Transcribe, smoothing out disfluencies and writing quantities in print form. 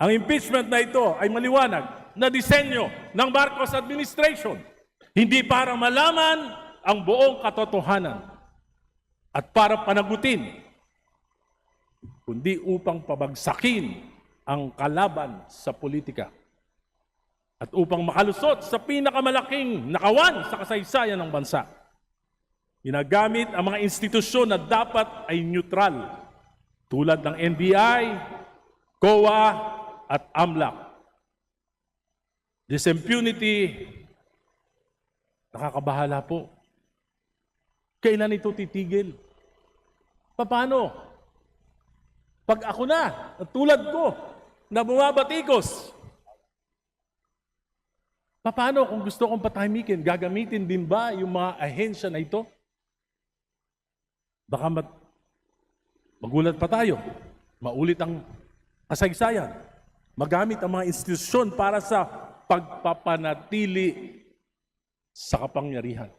Ang impeachment na ito ay maliwanag na disenyo ng Marcos administration, hindi para malaman ang buong katotohanan at para panagutin, kundi upang pabagsakin ang kalaban sa politika at upang makalusot sa pinakamalaking nakawan sa kasaysayan ng bansa. Ginagamit ang mga institusyon na dapat ay neutral, tulad ng NBI, COA, at AMLAC. This impunity, nakakabahala po. Kailan ito titigil? Paano? Pag ako na, tulad ko, na bumabatikos, paano kung gusto kong patahimikin? Gagamitin din ba yung mga ahensya na ito? Baka magulat pa tayo. Maulit ang kasaysayan. Magamit ang mga institusyon para sa pagpapanatili sa kapangyarihan.